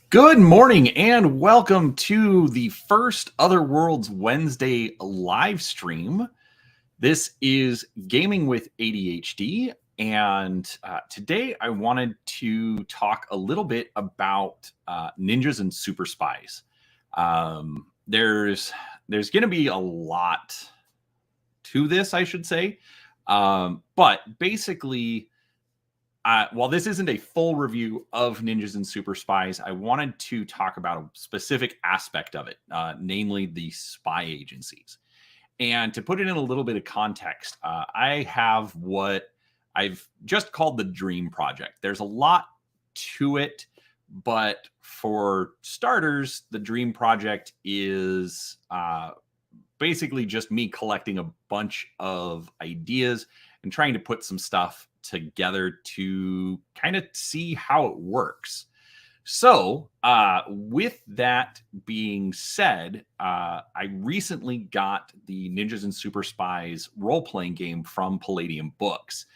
Good morning and welcome to the first Other Worlds Wednesday live stream. This is Gaming with ADHD, and today I wanted to talk a little bit about ninjas and super spies. There's going to be a lot to this, I should say, but basically. While this isn't a full review of Ninjas and Super Spies, I wanted to talk about a specific aspect of it, namely the spy agencies. And to put it in a little bit of context, I have what I've just called the Dream Project. There's a lot to it, but for starters, the Dream Project is basically just me collecting a bunch of ideas and trying to put some stuff together to kind of see how it works. So, with that being said, I recently got the Ninjas and Super Spies role-playing game from Palladium Books.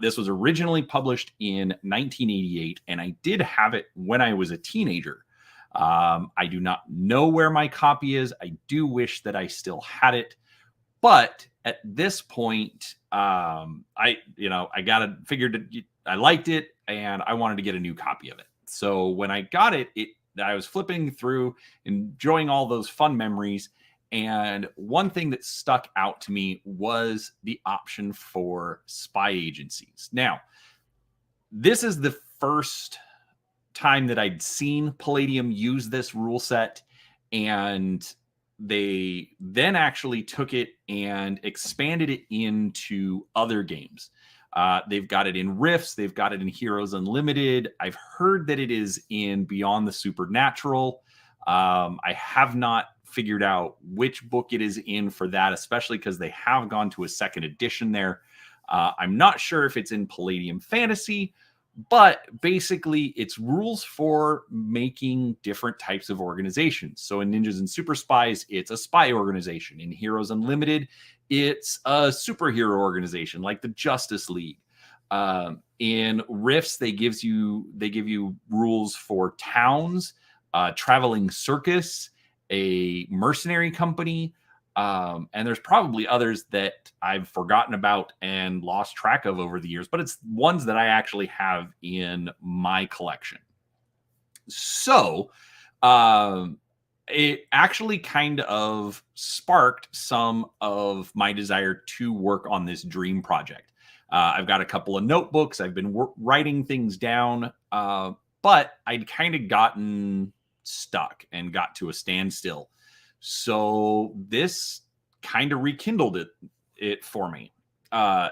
This was originally published in 1988, and I did have it when I was a teenager. I do not know where my copy is. I do wish that I still had it, but at this point, I figured I liked it and I wanted to get a new copy of it. So when I got it, I was flipping through, enjoying all those fun memories. And one thing that stuck out to me was the option for spy agencies. Now, this is the first time that I'd seen Palladium use this rule set, and they then actually took it and expanded it into other games. They've got it in Rifts. They've got it in Heroes Unlimited. I've heard that it is in Beyond the Supernatural. I have not figured out which book it is in for that, especially because they have gone to a second edition there. I'm not sure if it's in Palladium Fantasy, but basically it's rules for making different types of organizations. So in Ninjas and Super Spies, it's a spy organization. In Heroes Unlimited, it's a superhero organization like the Justice League. In Rifts, they give you rules for towns, traveling circus, a mercenary company, and there's probably others that I've forgotten about and lost track of over the years, but it's ones that I actually have in my collection. So it actually kind of sparked some of my desire to work on this dream project. I've got a couple of notebooks. I've been writing things down, but I'd kind of gotten stuck and got to a standstill. So this kind of rekindled it for me.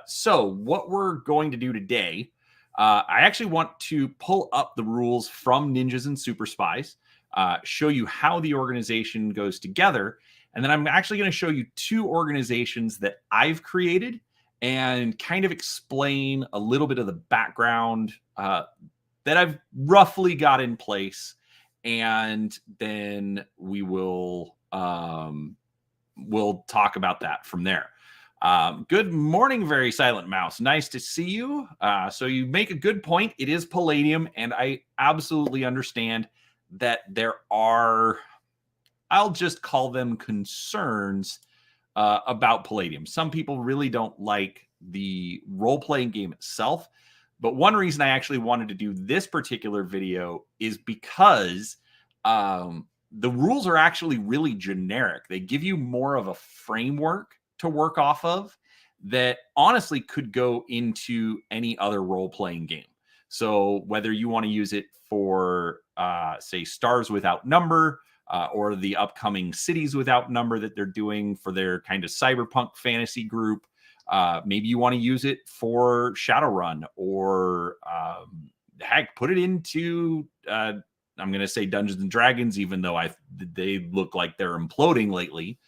So what we're going to do today, I actually want to pull up the rules from Ninjas and Super Spies, show you how the organization goes together, and then I'm actually going to show you two organizations that I've created and kind of explain a little bit of the background that I've roughly got in place, and then we'll talk about that from there. Good morning, Very Silent Mouse. Nice to see you. So you make a good point. It is Palladium, and I absolutely understand that there are, I'll just call them concerns about Palladium. Some people really don't like the role-playing game itself, but one reason I actually wanted to do this particular video is because the rules are actually really generic. They give you more of a framework to work off of that honestly could go into any other role-playing game. So whether you want to use it for, say, Stars Without Number, or the upcoming Cities Without Number that they're doing for their kind of cyberpunk fantasy group, maybe you want to use it for Shadowrun, or heck, put it into I'm going to say Dungeons and Dragons, even though they look like they're imploding lately.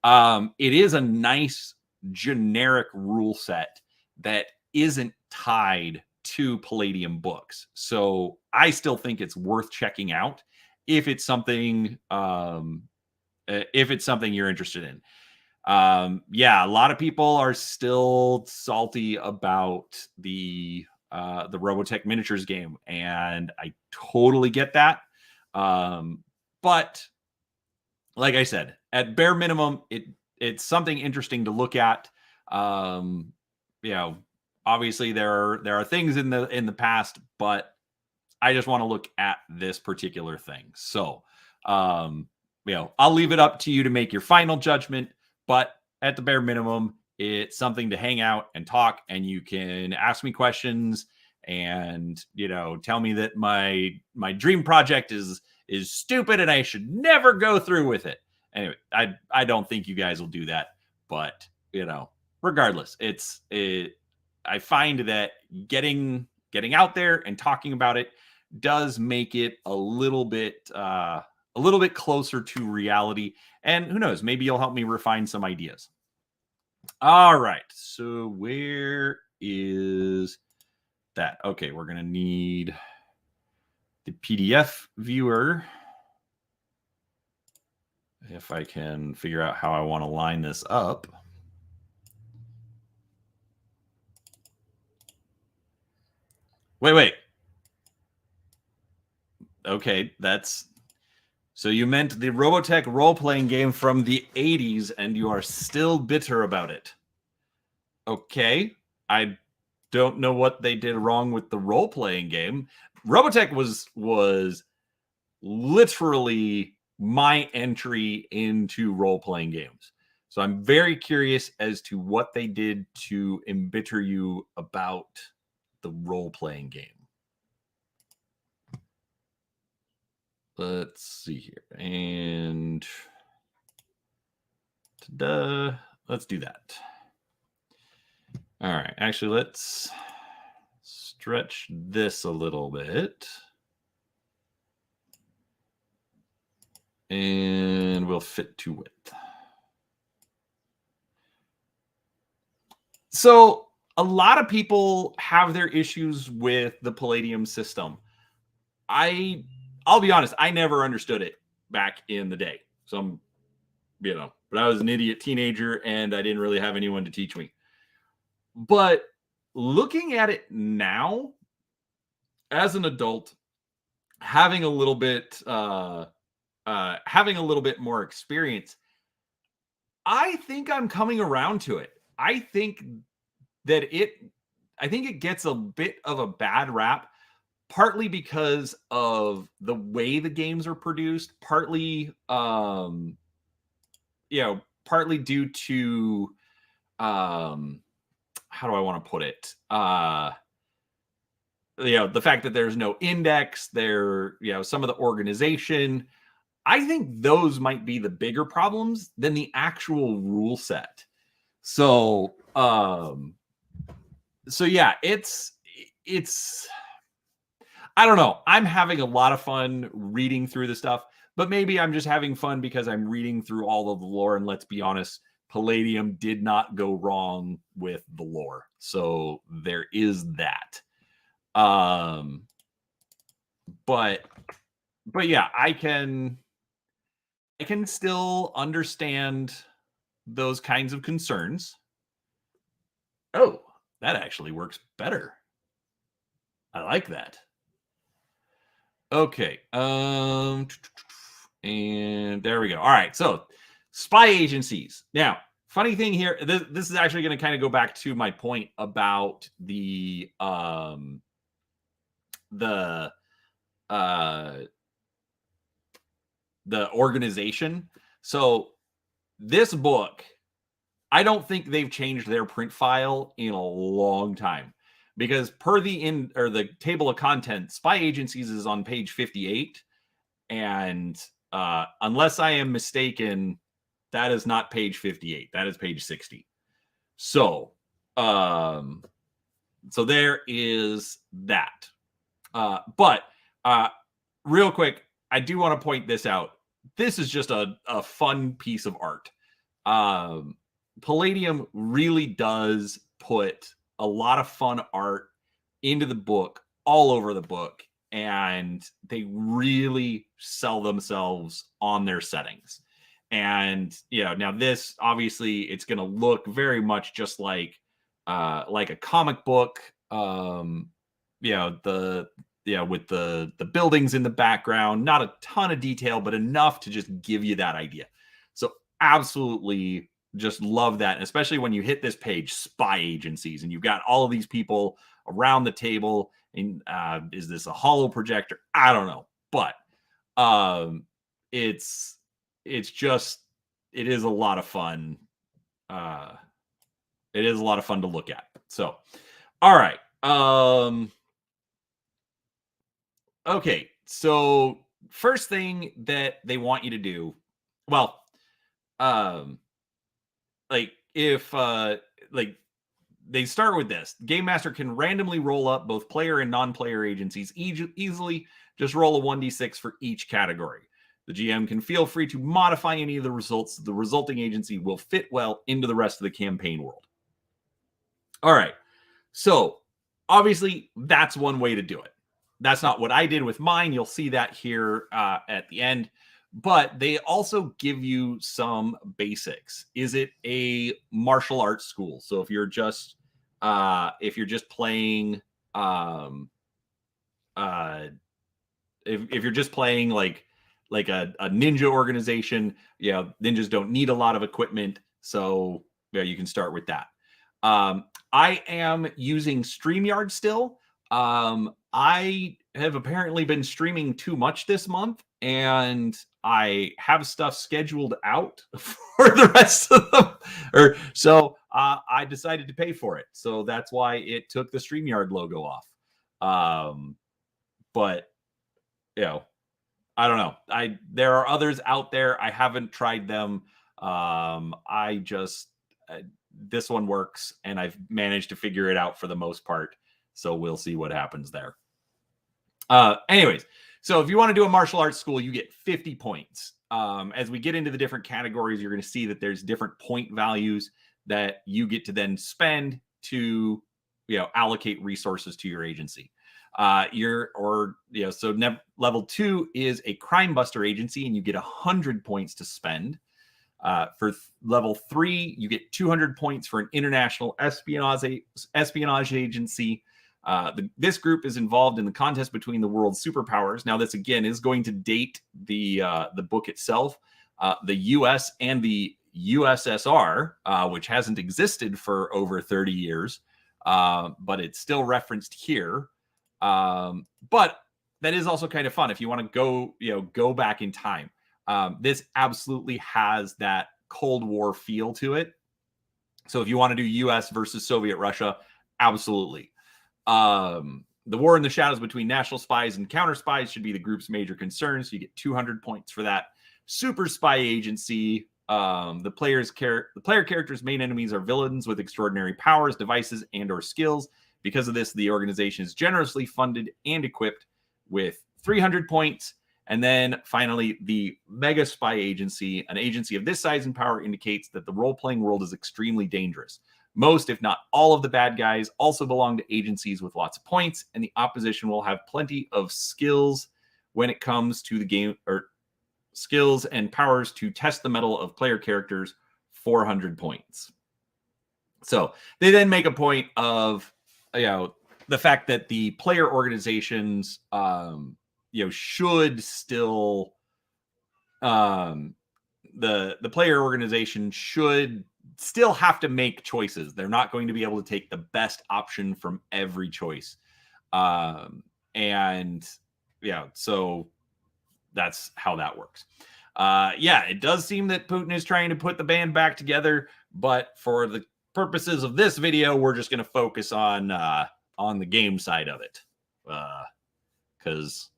It is a nice generic rule set that isn't tied to Palladium Books. So I still think it's worth checking out if it's something you're interested in. Yeah, a lot of people are still salty about the Robotech miniatures game, and I totally get that. But like I said, at bare minimum, it's something interesting to look at. Obviously there are things in the past, but I just want to look at this particular thing. So, I'll leave it up to you to make your final judgment, but at the bare minimum, it's something to hang out and talk, and you can ask me questions and, tell me that my dream project is stupid and I should never go through with it. Anyway, I don't think you guys will do that, but regardless, I find that getting out there and talking about it does make it a little bit closer to reality. And who knows, maybe you'll help me refine some ideas. All right. So where is that? Okay, we're going to need the PDF viewer. If I can figure out how I want to line this up. Wait. Okay, so you meant the Robotech role-playing game from the 80s, and you are still bitter about it. Okay, I don't know what they did wrong with the role-playing game. Robotech was literally my entry into role-playing games. So I'm very curious as to what they did to embitter you about the role-playing game. Let's see here. And let's do that. All right. Actually, let's stretch this a little bit. And we'll fit to width. So a lot of people have their issues with the Palladium system. I'll be honest, I never understood it back in the day. So but I was an idiot teenager and I didn't really have anyone to teach me. But looking at it now, as an adult, having a little bit more experience, I think I'm coming around to it. I think it gets a bit of a bad rap, partly because of the way the games are produced, partly due to how do I want to put it? The fact that there's no index, some of the organization. I think those might be the bigger problems than the actual rule set. So yeah, it's I don't know. I'm having a lot of fun reading through the stuff, but maybe I'm just having fun because I'm reading through all of the lore. And let's be honest, Palladium did not go wrong with the lore. So there is that. But yeah, I can still understand those kinds of concerns. Oh, that actually works better. I like that. Okay. And there we go. All right. So spy agencies. Now, funny thing here, this is actually going to kind of go back to my point about the organization. So this book, I don't think they've changed their print file in a long time, because per the table of contents, spy agencies is on page 58, and unless I am mistaken, that is not page 58. That is page 60. So there is that. But real quick, I do want to point this out. This is just a fun piece of art. Palladium really does put a lot of fun art into the book, all over the book, and they really sell themselves on their settings. And now this, obviously, it's going to look very much just like a comic book. The with the buildings in the background. Not a ton of detail, but enough to just give you that idea. So absolutely just love that, and especially when you hit this page, spy agencies, and you've got all of these people around the table. And is this a holo projector? I don't know, but it's just, it is a lot of fun. It is a lot of fun to look at. So, all right. Okay. So first thing that they want you to do, well, like if like they start with this, game master can randomly roll up both player and non-player agencies easily. Just roll a 1d6 for each category. The GM can feel free to modify any of the results. The resulting agency will fit well into the rest of the campaign world. All right. So obviously that's one way to do it. That's not what I did with mine. You'll see that here at the end. But they also give you some basics. Is it a martial arts school? So if you're just playing if you're just playing like a ninja organization, ninjas don't need a lot of equipment, so you can start with that. I am using StreamYard still. I have apparently been streaming too much this month, and I have stuff scheduled out for the rest of them. So I decided to pay for it. So that's why it took the StreamYard logo off. But I don't know. There are others out there. I haven't tried them. This one works, and I've managed to figure it out for the most part. So we'll see what happens there. Anyways, so if you want to do a martial arts school, you get 50 points. As we get into the different categories, you're going to see that there's different point values that you get to then spend to, allocate resources to your agency. Level 2 is a crime buster agency, and you get 100 points to spend. For level 3, you get 200 points for an international espionage agency. This group is involved in the contest between the world's superpowers. Now, this again is going to date the book itself. The U.S. and the USSR, which hasn't existed for over 30 years, but it's still referenced here. But that is also kind of fun if you want to go back in time. This absolutely has that Cold War feel to it. So if you want to do U.S. versus Soviet Russia, absolutely. The war in the shadows between national spies and counter spies should be the group's major concern. So you get 200 points for that. Super spy agency. The player character's main enemies are villains with extraordinary powers, devices, and/or skills. Because of this, the organization is generously funded and equipped with 300 points. And then finally, the Mega Spy Agency. An agency of this size and power indicates that the role-playing world is extremely dangerous. Most, if not all, of the bad guys also belong to agencies with lots of points, and the opposition will have plenty of skills when it comes to the game, or skills and powers to test the mettle of player characters. 400 points. So they then make a point of, the fact that the player organizations, should still, the player organization should still have to make choices. They're not going to be able to take the best option from every choice. So that's how that works. It does seem that Putin is trying to put the band back together, but for the purposes of this video, we're just going to focus on the game side of it. Because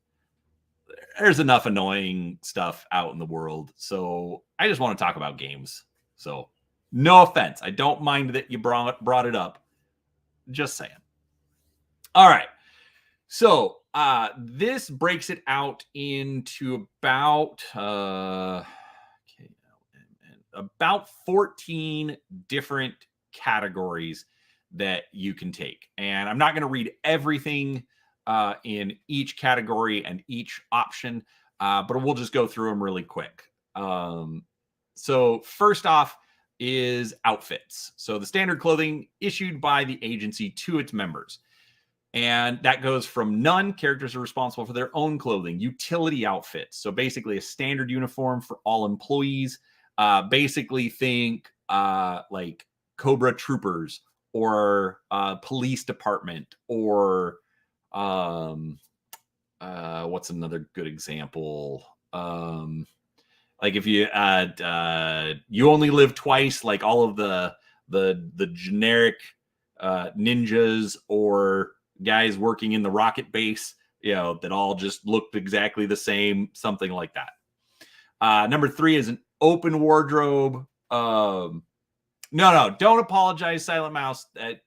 there's enough annoying stuff out in the world. So I just want to talk about games. So no offense. I don't mind that you brought it up. Just saying. All right. So this breaks it out into about 14 different categories that you can take. And I'm not going to read everything in each category and each option, but we'll just go through them really quick. So first off is outfits. So the standard clothing issued by the agency to its members. And that goes from none. Characters are responsible for their own clothing. Utility outfits. So basically a standard uniform for all employees. Basically think like Cobra Troopers or police department or what's another good example? Like if you you only live twice, like all of the generic ninjas or guys working in the rocket base, that all just looked exactly the same, something like that. Number 3 is an open wardrobe. No, don't apologize, Silent Mouse. You're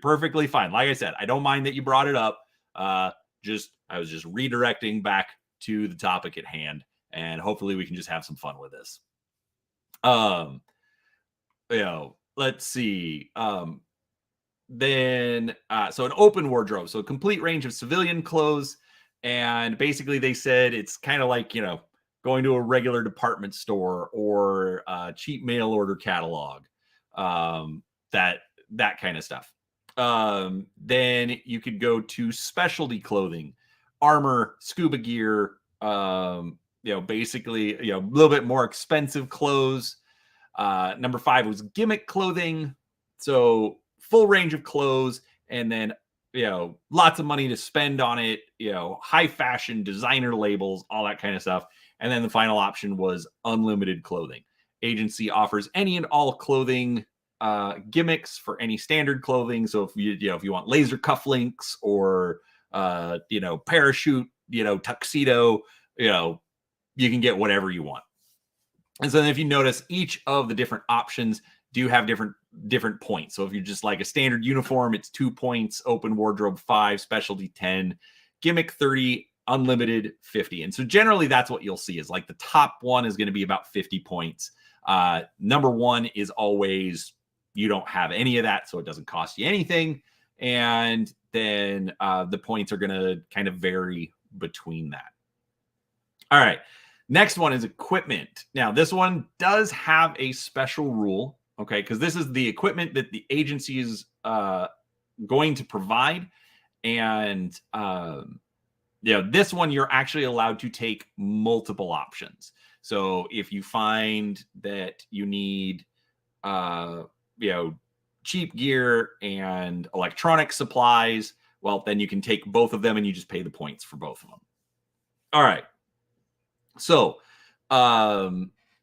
perfectly fine. Like I said, I don't mind that you brought it up. I was just redirecting back to the topic at hand, and hopefully we can just have some fun with this. Let's see. Then so an open wardrobe, so a complete range of civilian clothes, and basically they said it's kind of like going to a regular department store or cheap mail order catalog, that kind of stuff. Then you could go to specialty clothing, armor, scuba gear, basically a little bit more expensive clothes. Number 5 was gimmick clothing, so full range of clothes, and then lots of money to spend on it, high fashion, designer labels, all that kind of stuff. And then the final option was unlimited clothing. Agency offers any and all clothing gimmicks for any standard clothing. So if you want laser cufflinks or parachute, tuxedo, you can get whatever you want. And so then if you notice, each of the different options do have different points. So if you're just like a standard uniform, it's 2 points, open wardrobe 5, specialty 10, gimmick 30, unlimited 50. And so generally that's what you'll see is like the top one is going to be about 50 points. Number 1 is always, you don't have any of that, so it doesn't cost you anything. And then the points are going to kind of vary between that. All right. Next one is equipment. Now, this one does have a special rule, okay, because this is the equipment that the agency is going to provide. And, this one, you're actually allowed to take multiple options. So if you find that you need, cheap gear and electronic supplies, well, then you can take both of them and you just pay the points for both of them. All right. So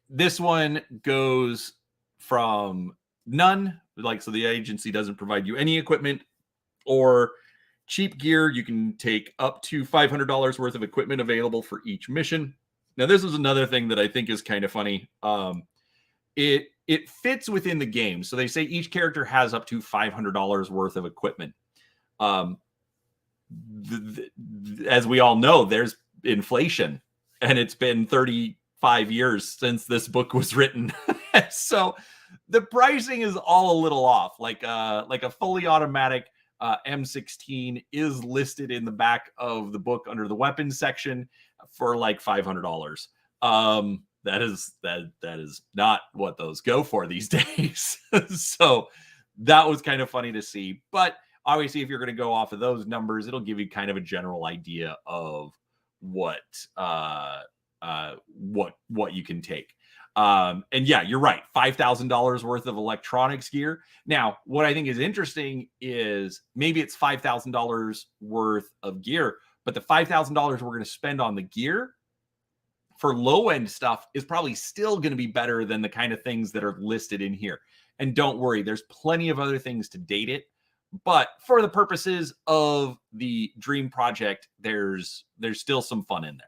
this one goes from none, so the agency doesn't provide you any equipment, or cheap gear. You can take up to $500 worth of equipment available for each mission. Now, this is another thing that I think is kind of funny. It fits within the game. So they say each character has up to $500 worth of equipment. As we all know, there's inflation. And it's been 35 years since this book was written. So the pricing is all a little off. Like a fully automatic M16 is listed in the back of the book under the weapons section for like $500. That is not what those go for these days. So that was kind of funny to see. But obviously, if you're going to go off of those numbers, it'll give you kind of a general idea of what you can take. And yeah, you're right. $5,000 worth of electronics gear. Now, what I think is interesting is maybe it's $5,000 worth of gear, but the $5,000 we're going to spend on the gear for low end stuff is probably still going to be better than the kind of things that are listed in here. And don't worry, there's plenty of other things to date it. But for the purposes of the Dream Project, there's still some fun in there.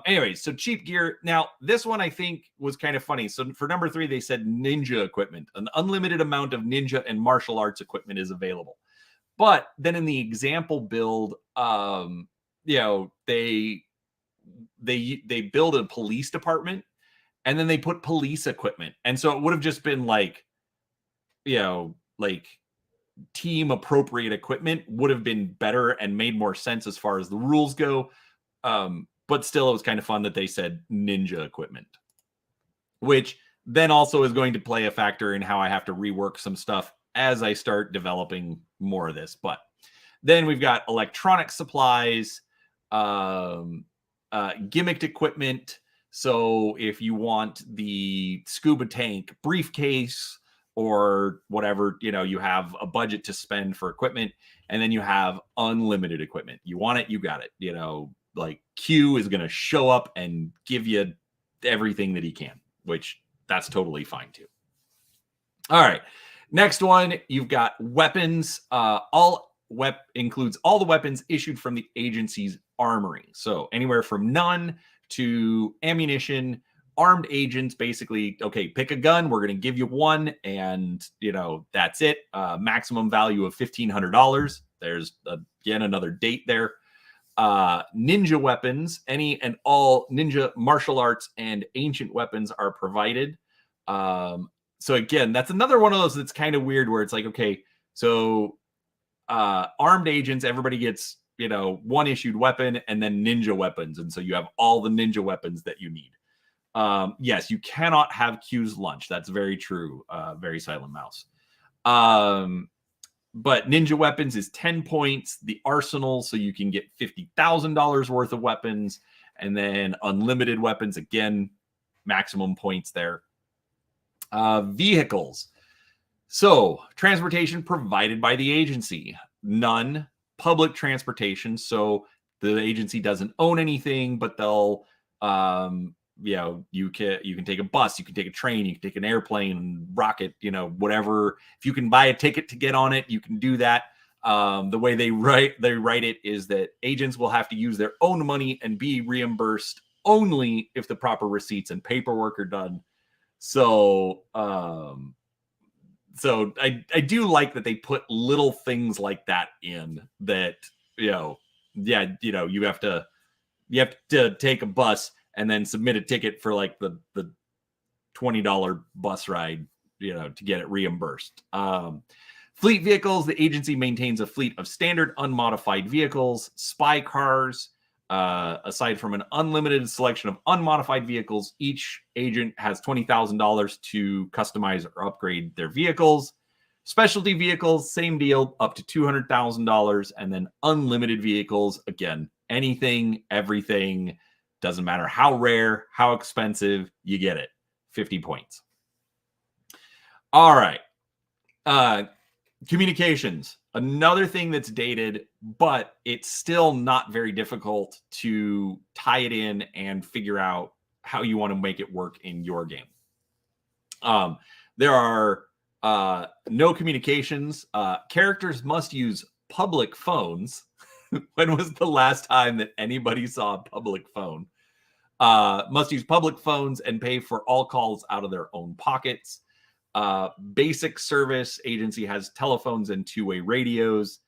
Anyways, so cheap gear. Now, this one I think was kind of funny. So for number 3, they said ninja equipment. An unlimited amount of ninja and martial arts equipment is available. But then in the example build, they build a police department and then they put police equipment. And so it would have just been like team appropriate equipment would have been better and made more sense as far as the rules go. But still, it was kind of fun that they said ninja equipment, which then also is going to play a factor in how I have to rework some stuff as I start developing more of this. But then we've got electronic supplies, gimmicked equipment. So if you want the scuba tank briefcase or whatever, you have a budget to spend for equipment, and then you have unlimited equipment. You want it, you got it. Like Q is going to show up and give you everything that he can, which that's totally fine too. All right. Next one, you've got weapons. Includes all the weapons issued from the agency's armory. So anywhere from none to ammunition. Armed agents, basically, okay, pick a gun. We're going to give you one, and that's it. Maximum value of $1,500. There's again another date there. Ninja weapons, any and all ninja martial arts and ancient weapons are provided. So again, that's another one of those that's kind of weird, where it's like, okay, so armed agents, everybody gets one issued weapon, and then ninja weapons, and so you have all the ninja weapons that you need. Yes, you cannot have Q's lunch. That's very true. Very silent mouse. But ninja weapons is 10 points. The arsenal, so you can get $50,000 worth of weapons, and then unlimited weapons, again, maximum points there. Vehicles. So transportation provided by the agency. None. Public transportation. So the agency doesn't own anything, but they'll you can take a bus, you can take a train, you can take an airplane, rocket, whatever. If you can buy a ticket to get on it, you can do that. The way they write it is that agents will have to use their own money and be reimbursed only if the proper receipts and paperwork are done. So I do like that they put little things like that in that, you have to take a bus and then submit a ticket for like the $20 bus ride, to get it reimbursed. Fleet vehicles, the agency maintains a fleet of standard unmodified vehicles. Spy cars, aside from an unlimited selection of unmodified vehicles, each agent has $20,000 to customize or upgrade their vehicles. Specialty vehicles, same deal, up to $200,000. And then unlimited vehicles, again, anything, everything. Doesn't matter how rare, how expensive, you get it. 50 points. All right. Communications. Another thing that's dated, but it's still not very difficult to tie it in and figure out how you want to make it work in your game. There are no communications. Characters must use public phones. When was the last time that anybody saw a public phone? Must use public phones and pay for all calls out of their own pockets. Basic service, agency has telephones and two-way radios.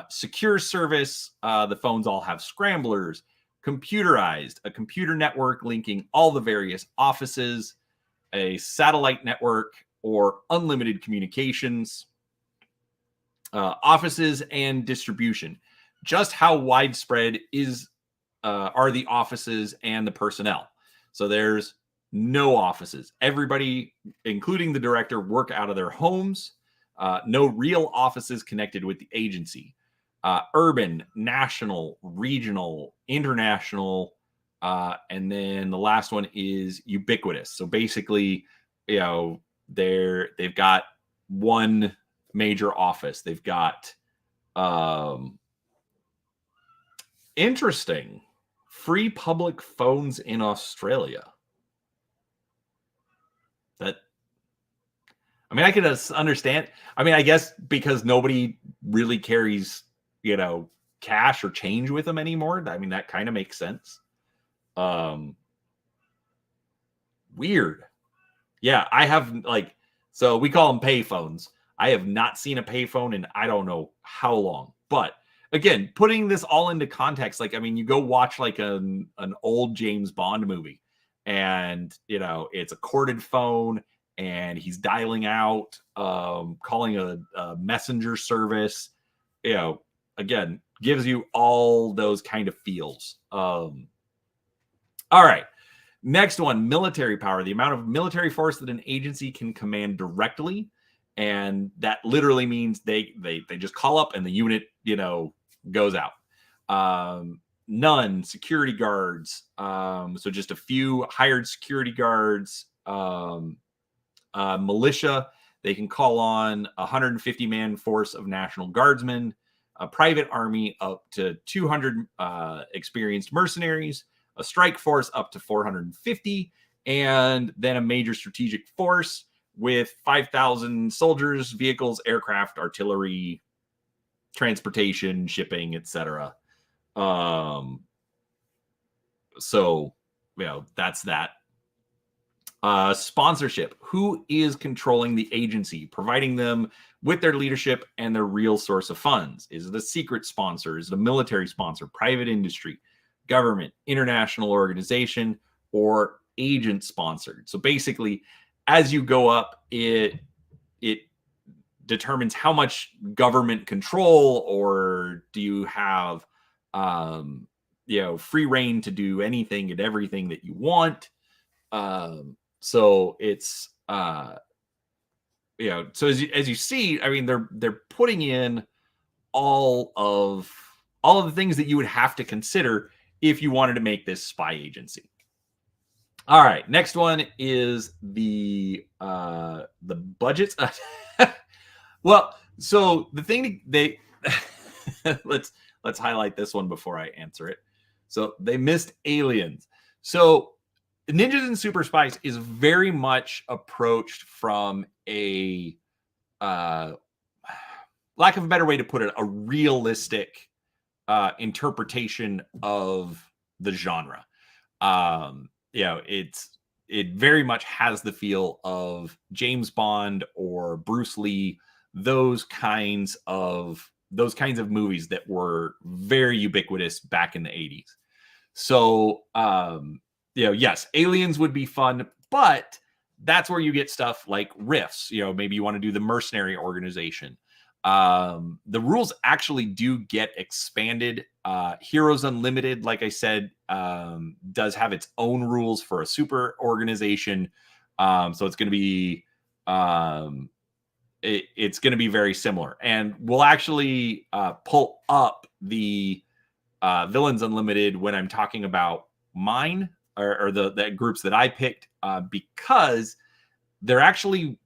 Secure service, the phones all have scramblers. Computerized, a computer network linking all the various offices. A satellite network or unlimited communications. Offices and distribution. Just how widespread are the offices and the personnel? So there's no offices. Everybody, including the director, work out of their homes. No real offices connected with the agency. Urban, national, regional, international, and then the last one is ubiquitous. So basically, they've got one major office. They've got interesting free public phones in Australia. I can understand. I guess because nobody really carries, cash or change with them anymore. That kind of makes sense. Weird. Yeah, I have so we call them pay phones. I have not seen a payphone in I don't know how long. But again, putting this all into context, you go watch an old James Bond movie, and it's a corded phone, and he's dialing out, calling a messenger service. Again, gives you all those kind of feels. All right. Next one, military power. The amount of military force that an agency can command directly. And that literally means they just call up and the unit, goes out. None, security guards. So just a few hired security guards. Militia, they can call on a 150-man force of National Guardsmen, a private army up to 200 experienced mercenaries, a strike force up to 450, and then a major strategic force with 5,000 soldiers, vehicles, aircraft, artillery, transportation, shipping, etc. So, that's that. Sponsorship. Who is controlling the agency, providing them with their leadership and their real source of funds? Is it a secret sponsor? Is it a military sponsor, private industry, government, international organization, or agent sponsored? So basically, as you go up, it determines how much government control, or do you have free reign to do anything and everything that you want. So it's so as you see, I mean, they're putting in all of the things that you would have to consider if you wanted to make this spy agency. All right, next one is the budgets. Well, so the thing they let's highlight this one before I answer it. So they missed aliens. So Ninjas and Super Spies is very much approached from a lack of a better way to put it, a realistic interpretation of the genre. It very much has the feel of James Bond or Bruce Lee, those kinds of movies that were very ubiquitous back in the 80s. So yes, aliens would be fun, but that's where you get stuff like rifts. Maybe you want to do the mercenary organization. The rules actually do get expanded. Heroes Unlimited, like I said, does have its own rules for a super organization. So it's going to be it's going to be very similar, and we'll actually pull up the Villains Unlimited when I'm talking about mine or the groups that I picked, because they're actually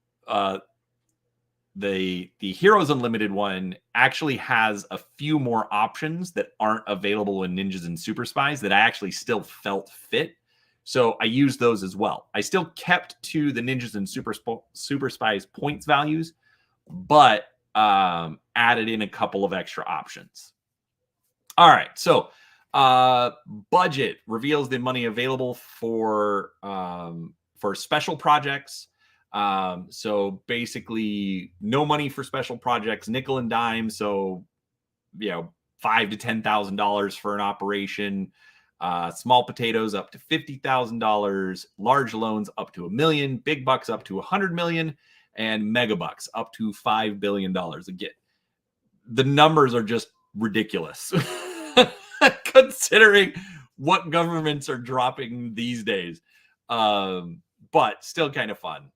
the Heroes Unlimited one actually has a few more options that aren't available in Ninjas and Super Spies that I actually still felt fit. So I used those as well. I still kept to the Ninjas and Super Spies points values, but added in a couple of extra options. All right, so budget reveals the money available for special projects. So basically, no money for special projects, nickel and dime. So $5,000 to $10,000 for an operation. Small potatoes up to $50,000. Large loans up to $1 million. Big bucks up to $100 million. And mega bucks up to $5 billion. Again, the numbers are just ridiculous. Considering what governments are dropping these days. But still kind of fun.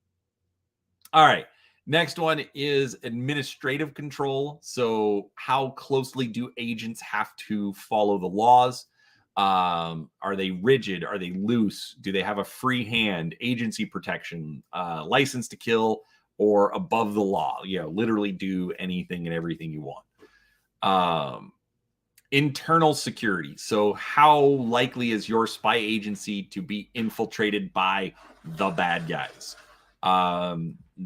All right. Next one is administrative control. So how closely do agents have to follow the laws? Are they rigid? Are they loose? Do they have a free hand, agency protection, license to kill, or above the law? Literally do anything and everything you want. Internal security. So how likely is your spy agency to be infiltrated by the bad guys?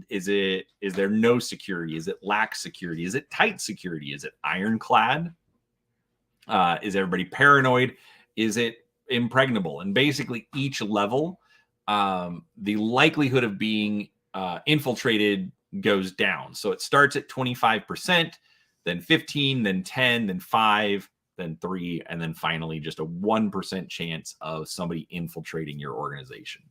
Is there no security? Is it lax security? Is it tight security? Is it ironclad? Is everybody paranoid? Is it impregnable? And basically each level, the likelihood of being infiltrated goes down. So it starts at 25%, then 15, then 10, then 5, then 3, and then finally just a 1% chance of somebody infiltrating your organization.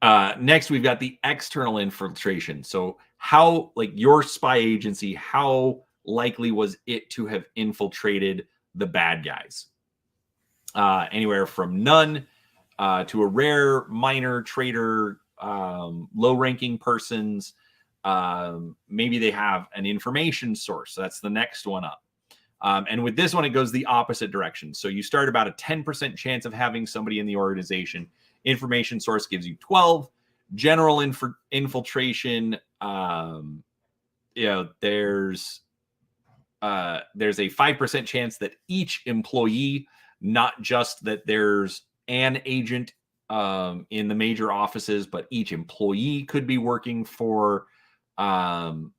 Next, we've got the external infiltration. So how, your spy agency, how likely was it to have infiltrated the bad guys? Anywhere from none to a rare, minor, traitor, low-ranking persons. maybe they have an information source. So that's the next one up. And with this one, it goes the opposite direction. So you start about a 10% chance of having somebody in the organization. Information source gives you 12. General infiltration, there's a 5% chance that each employee, not just that there's an agent in the major offices, but each employee could be working for the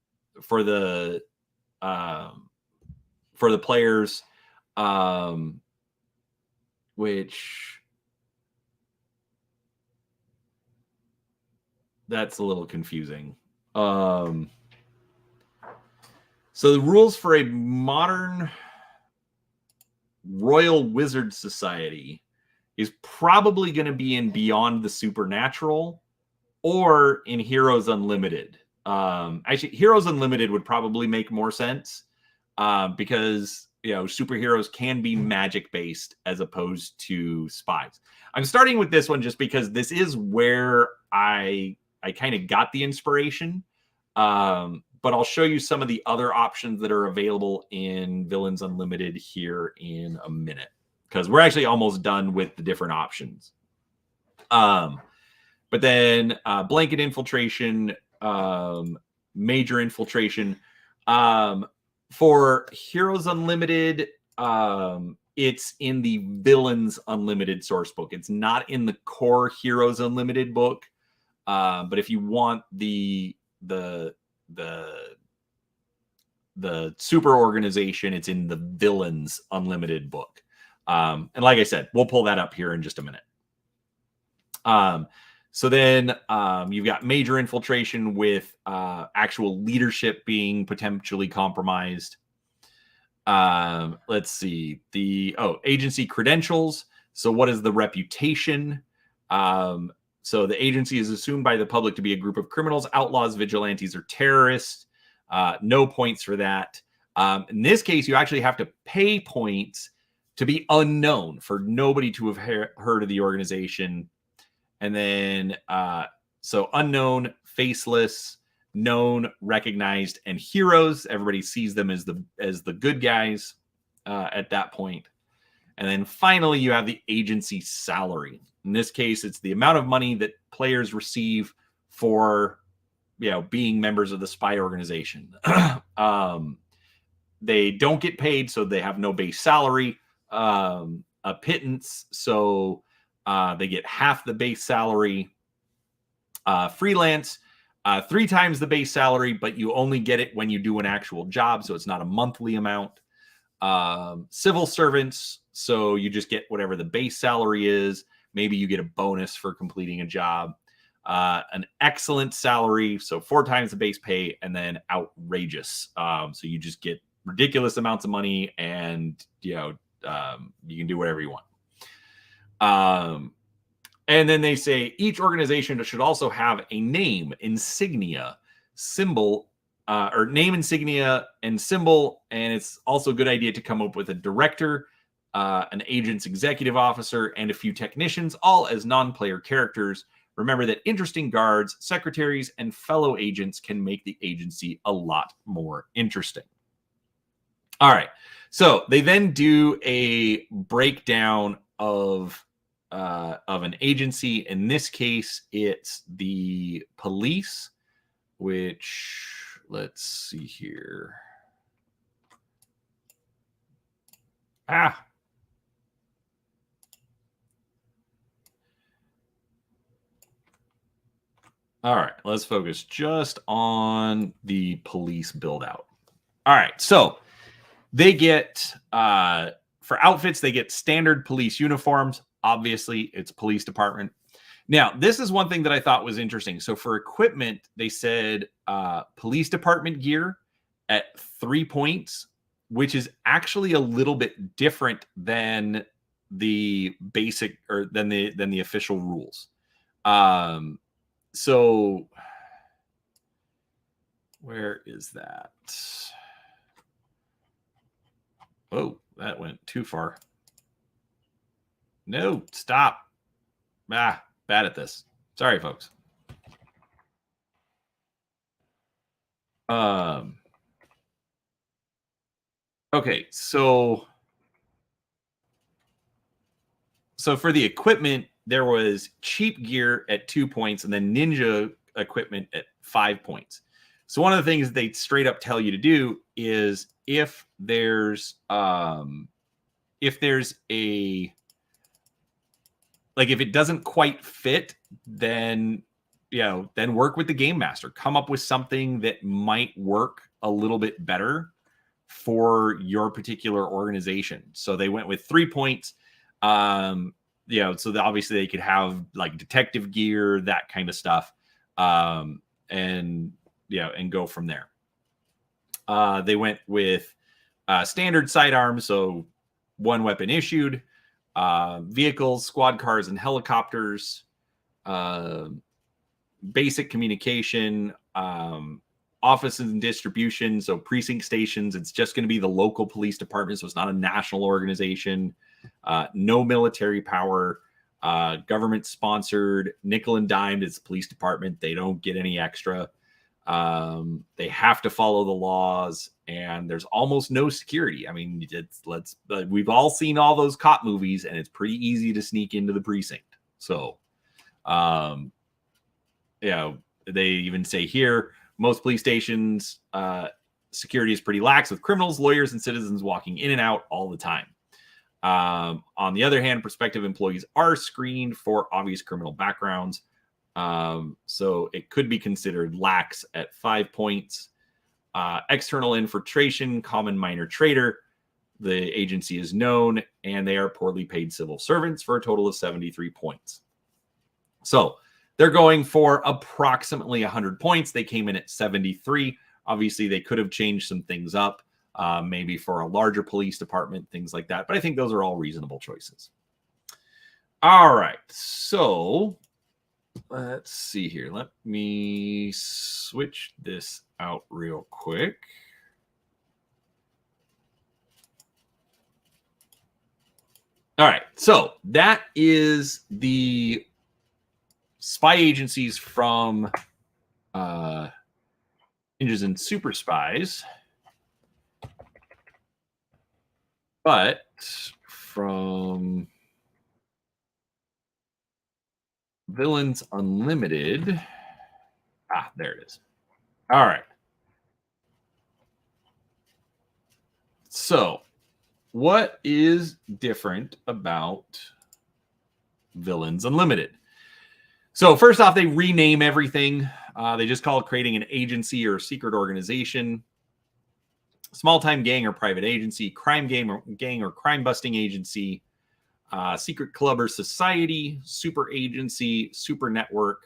players, which that's a little confusing. So the rules for a modern Royal Wizard Society is probably going to be in Beyond the Supernatural or in Heroes Unlimited. Actually, Heroes Unlimited would probably make more sense because superheroes can be magic based as opposed to spies. I'm starting with this one just because this is where I kind of got the inspiration. But I'll show you some of the other options that are available in Villains Unlimited here in a minute, because we're actually almost done with the different options. But then blanket infiltration, major infiltration. For Heroes Unlimited, it's in the Villains Unlimited source book. It's not in the core Heroes Unlimited book. But if you want the super organization, it's in the Villains Unlimited book. And like I said, we'll pull that up here in just a minute. So then you've got major infiltration with actual leadership being potentially compromised. Let's see. Agency credentials. So what is the reputation? So the agency is assumed by the public to be a group of criminals, outlaws, vigilantes, or terrorists. No points for that. In this case, you actually have to pay points to be unknown, for nobody to have heard of the organization. And then, so unknown, faceless, known, recognized, and heroes. Everybody sees them as the good guys at that point. And then finally, you have the agency salary. In this case, it's the amount of money that players receive for, being members of the spy organization. They don't get paid, so they have no base salary. A pittance, so they get half the base salary. Freelance, 3 times the base salary, but you only get it when you do an actual job, so it's not a monthly amount. Civil servants, so you just get whatever the base salary is. Maybe you get a bonus for completing a job. An excellent salary, so 4 times the base pay, and then outrageous. So you just get ridiculous amounts of money, and you can do whatever you want. And then they say each organization should also have a name, insignia, symbol, or name, insignia, and symbol. And it's also a good idea to come up with a director, an agent's executive officer, and a few technicians, all as non-player characters. Remember that interesting guards, secretaries, and fellow agents can make the agency a lot more interesting. All right. So they then do a breakdown of an agency. In this case, it's the police, which, let's see here. All right, let's focus just on the police build out. All right, so they get, for outfits, they get standard police uniforms. Obviously, it's police department. Now, this is one thing that I thought was interesting. So for equipment, they said police department gear at 3 points, which is actually a little bit different than the basic, or than the official rules. So where is that? Oh, that went too far. No, stop. Bad at this. Sorry, folks. Um, okay, so for the equipment, there was cheap gear at 2 points and then ninja equipment at 5 points. So one of the things they straight up tell you to do is if there's a like if it doesn't quite fit, then then work with the game master. Come up with something that might work a little bit better for your particular organization. So they went with 3 points. So that obviously they could have like detective gear, that kind of stuff. And go from there. They went with standard sidearms, so one weapon issued, vehicles, squad cars, and helicopters, basic communication, offices and distribution, so precinct stations. It's just going to be the local police department, so it's not a national organization. No military power, government sponsored, nickel and dimed. It's the police department. They don't get any extra. They have to follow the laws, and there's almost no security. I mean, we've all seen all those cop movies, and it's pretty easy to sneak into the precinct. So, they even say here, most police stations, security is pretty lax, with criminals, lawyers, and citizens walking in and out all the time. On the other hand, prospective employees are screened for obvious criminal backgrounds. So it could be considered lax at 5 points. External infiltration, common minor traitor. The agency is known, and they are poorly paid civil servants, for a total of 73 points. So they're going for approximately 100 points. They came in at 73. Obviously, they could have changed some things up, maybe for a larger police department, things like that. But I think those are all reasonable choices. All right. So let's see here. Let me switch this out real quick. All right. So that is the spy agencies from Ninjas and Superspies. But from Villains Unlimited. There it is. All right. So, what is different about Villains Unlimited? So, first off, they rename everything. They just call it creating an agency or secret organization, small-time gang or private agency, crime gang or crime-busting agency, secret club or society, super agency, super network.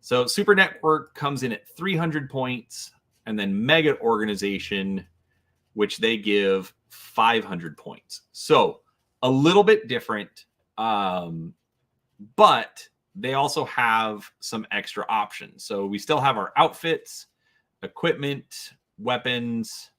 So super network comes in at 300 points, and then mega organization, which they give 500 points. So a little bit different, but they also have some extra options. So we still have our outfits, equipment, weapons.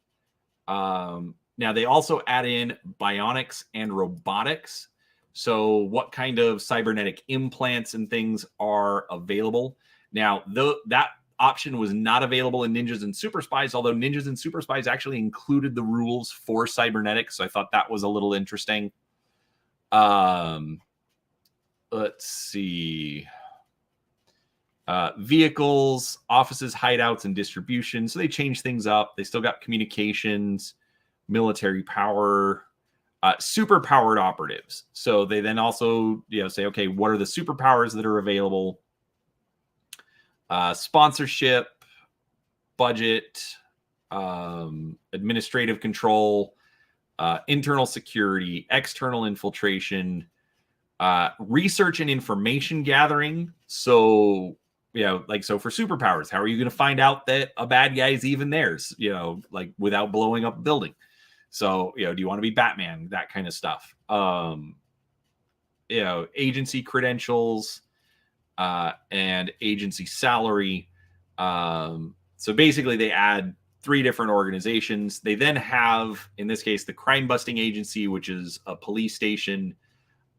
Now they also add in bionics and robotics. So what kind of cybernetic implants and things are available? Now, that option was not available in Ninjas and Superspies, although Ninjas and Superspies actually included the rules for cybernetics. So I thought that was a little interesting. Let's see. Vehicles, offices, hideouts, and distribution. So they changed things up. They still got communications, military power, super powered operatives. So they then also say, okay, what are the superpowers that are available? Sponsorship, budget, administrative control, internal security, external infiltration, research and information gathering. So so for superpowers, how are you going to find out that a bad guy is even theirs, like without blowing up a building? So, do you want to be Batman? That kind of stuff. Agency credentials, and agency salary. So basically they add 3 different organizations. They then have, in this case, the crime busting agency, which is a police station.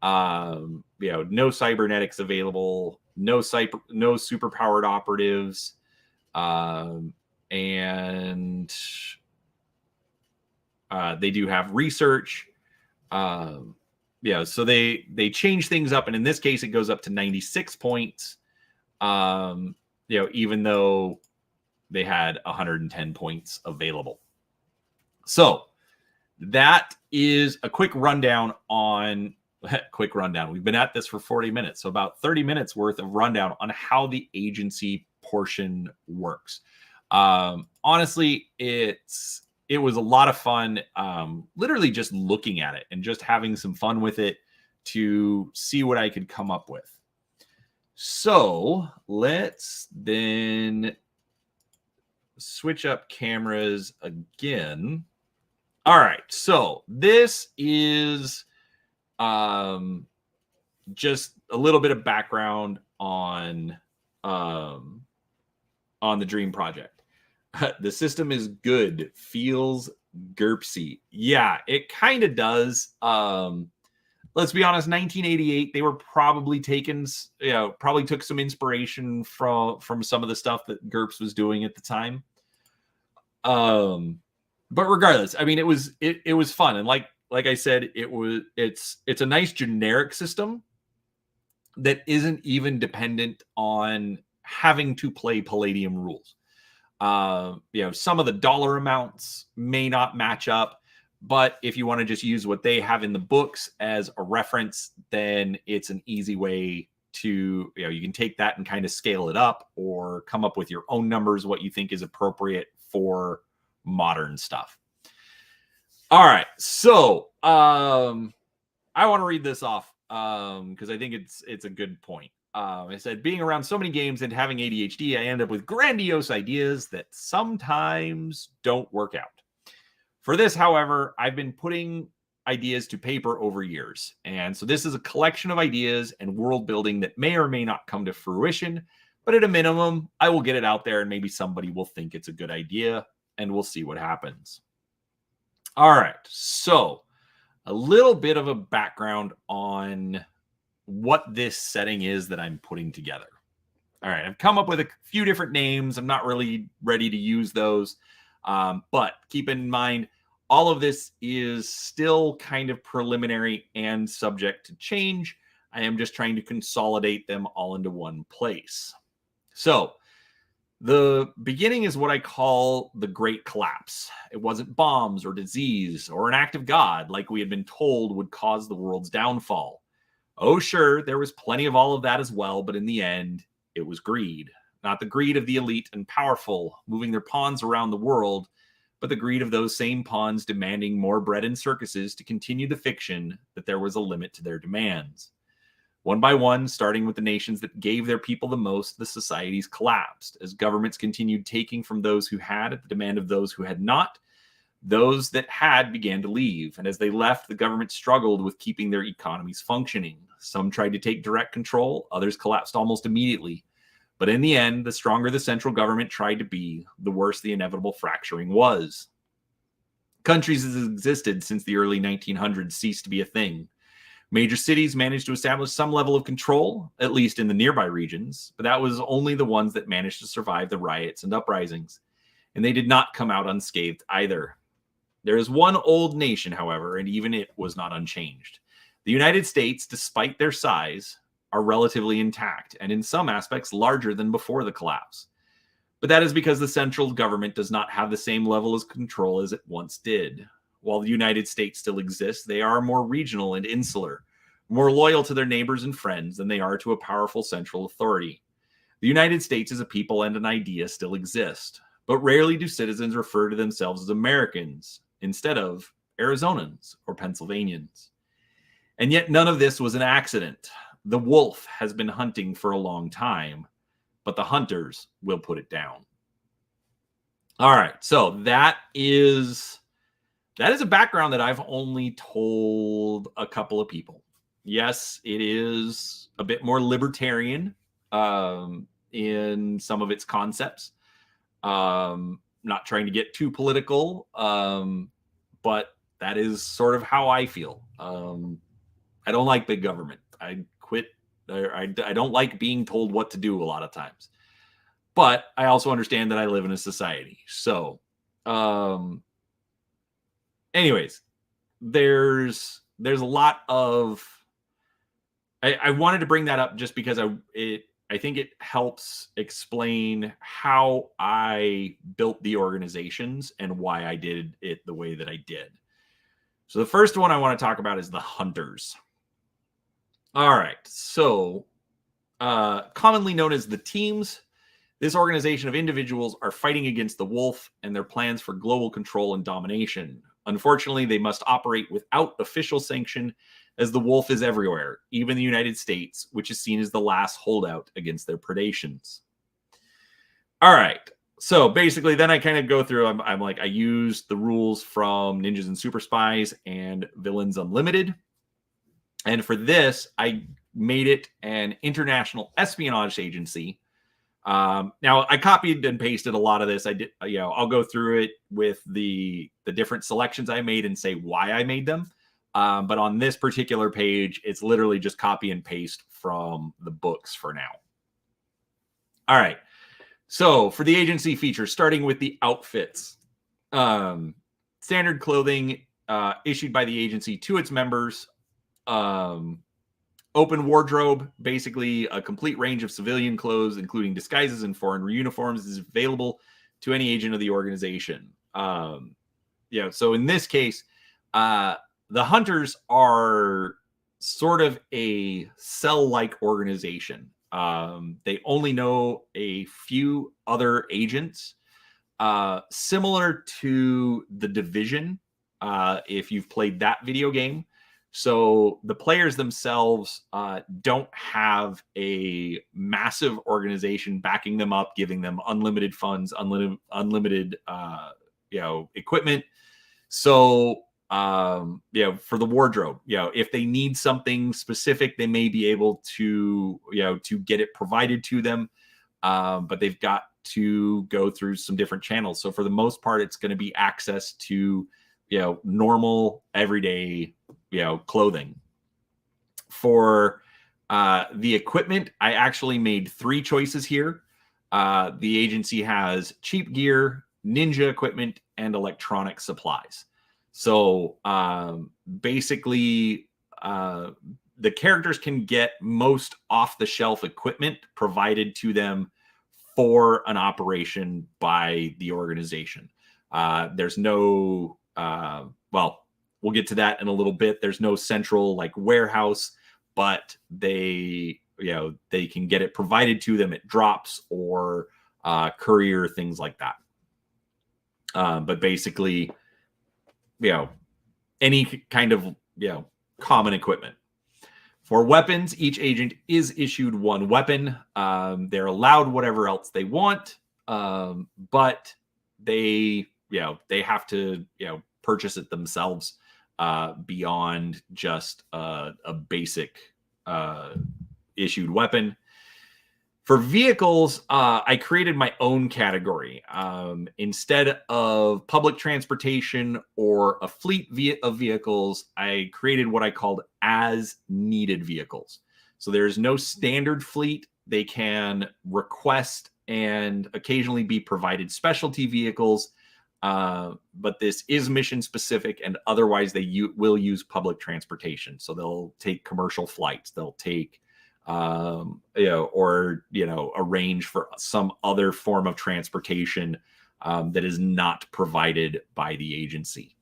No cybernetics available, no super powered operatives, and they do have research. So they change things up, and in this case, it goes up to 96 points. Even though they had 110 points available. So that is a quick rundown on quick rundown. We've been at this for 40 minutes, so about 30 minutes worth of rundown on how the agency portion works. Honestly, it was a lot of fun, literally just looking at it and just having some fun with it to see what I could come up with. So let's then switch up cameras again. All right, so this is just a little bit of background on the Dream Project. The system is good, feels GURPSy. Yeah, it kind of does. Let's be honest, 1988, they were probably probably took some inspiration from some of the stuff that GURPS was doing at the time. But regardless, I mean, it was fun. And like I said, it's a nice generic system that isn't even dependent on having to play Palladium rules. Some of the dollar amounts may not match up, but if you want to just use what they have in the books as a reference, then it's an easy way to, you can take that and kind of scale it up or come up with your own numbers, what you think is appropriate for modern stuff. All right. So, I want to read this off because I think it's a good point. I said, being around so many games and having ADHD, I end up with grandiose ideas that sometimes don't work out. For this, however, I've been putting ideas to paper over years. And so this is a collection of ideas and world building that may or may not come to fruition. But at a minimum, I will get it out there and maybe somebody will think it's a good idea and we'll see what happens. All right. So a little bit of a background on what this setting is that I'm putting together. All right. I've come up with a few different names. I'm not really ready to use those. But keep in mind, all of this is still kind of preliminary and subject to change. I am just trying to consolidate them all into one place. So the beginning is what I call the Great Collapse. It wasn't bombs or disease or an act of God like we had been told would cause the world's downfall. Oh, sure, there was plenty of all of that as well, but in the end, it was greed. Not the greed of the elite and powerful moving their pawns around the world, but the greed of those same pawns demanding more bread and circuses to continue the fiction that there was a limit to their demands. One by one, starting with the nations that gave their people the most, the societies collapsed as governments continued taking from those who had at the demand of those who had not. Those that had began to leave, and as they left, the government struggled with keeping their economies functioning. Some tried to take direct control, others collapsed almost immediately. But in the end, the stronger the central government tried to be, the worse the inevitable fracturing was. Countries as existed since the early 1900s ceased to be a thing. Major cities managed to establish some level of control, at least in the nearby regions, but that was only the ones that managed to survive the riots and uprisings. And they did not come out unscathed either. There is one old nation, however, and even it was not unchanged. The United States, despite their size, are relatively intact and in some aspects larger than before the collapse. But that is because the central government does not have the same level of control as it once did. While the United States still exists, they are more regional and insular, more loyal to their neighbors and friends than they are to a powerful central authority. The United States as a people and an idea still exist, but rarely do citizens refer to themselves as Americans instead of Arizonans or Pennsylvanians. And yet none of this was an accident. The wolf has been hunting for a long time, but the hunters will put it down. All right, so that is a background that I've only told a couple of people. Yes, it is a bit more libertarian in some of its concepts. Not trying to get too political, but that is sort of how I feel. I don't like big government. I don't like being told what to do a lot of times. but I also understand that I live in a society. So, anyways, there's a lot of. I wanted to bring that up just because I think it helps explain how I built the organizations and why I did it the way that I did. So the first one I want to talk about is the Hunters. All right, so commonly known as the Teams, this organization of individuals are fighting against the wolf and their plans for global control and domination. Unfortunately, they must operate without official sanction, as the wolf is everywhere, even the United States, which is seen as the last holdout against their predations. All right. So basically, then I kind of go through, I'm like, I use the rules from Ninjas and Super Spies and Villains Unlimited. And for this, I made it an international espionage agency. Now I copied and pasted a lot of this. I did, I'll go through it with the different selections I made and say why I made them. But on this particular page, it's literally just copy and paste from the books for now. All right. So for the agency features, starting with the outfits, standard clothing issued by the agency to its members, open wardrobe, basically a complete range of civilian clothes, including disguises and foreign uniforms, is available to any agent of the organization. So in this case, the Hunters are sort of a cell-like organization. They only know a few other agents, similar to The Division, if you've played that video game. So the players themselves don't have a massive organization backing them up, giving them unlimited funds, unlimited equipment. So for the wardrobe, if they need something specific, they may be able to get it provided to them, but they've got to go through some different channels. So for the most part, it's going to be access to normal everyday clothing. For the equipment, I actually made 3 choices here. The agency has cheap gear, ninja equipment, and electronic supplies. So basically, the characters can get most off-the-shelf equipment provided to them for an operation by the organization. There's no, we'll get to that in a little bit. There's no central warehouse, but they can get it provided to them at drops or courier, things like that. But basically, any kind of common equipment. For weapons, each agent is issued 1 weapon. They're allowed whatever else they want, but they have to purchase it themselves beyond just a basic issued weapon. For vehicles, I created my own category. Instead of public transportation or a fleet of vehicles, I created what I called as needed vehicles. So there's no standard fleet. They can request and occasionally be provided specialty vehicles, but this is mission specific, and otherwise they will use public transportation. So they'll take commercial flights. They'll take arrange for some other form of transportation that is not provided by the agency.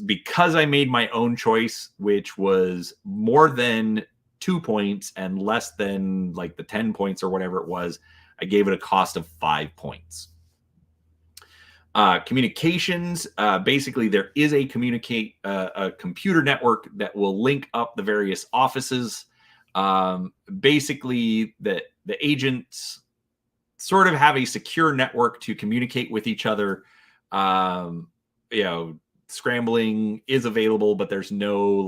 Because I made my own choice, which was more than 2 points and less than the 10 points or whatever it was, I gave it a cost of 5 points. Communications, basically there is a computer network that will link up the various offices. Basically the agents sort of have a secure network to communicate with each other. Scrambling is available, but there's no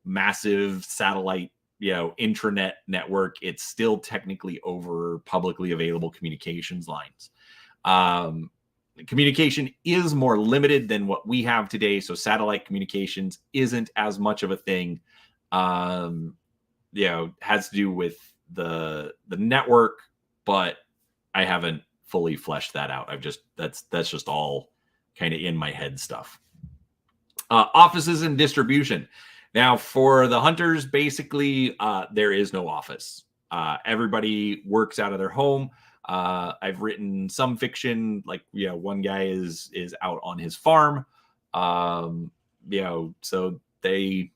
massive satellite, intranet network. It's still technically over publicly available communications lines. Communication is more limited than what we have today. So satellite communications isn't as much of a thing. Has to do with the network, but I haven't fully fleshed that out. That's just all kind of in my head stuff. Offices and distribution. Now, for the hunters, basically, there is no office. Everybody works out of their home. I've written some fiction, like one guy is out on his farm. So they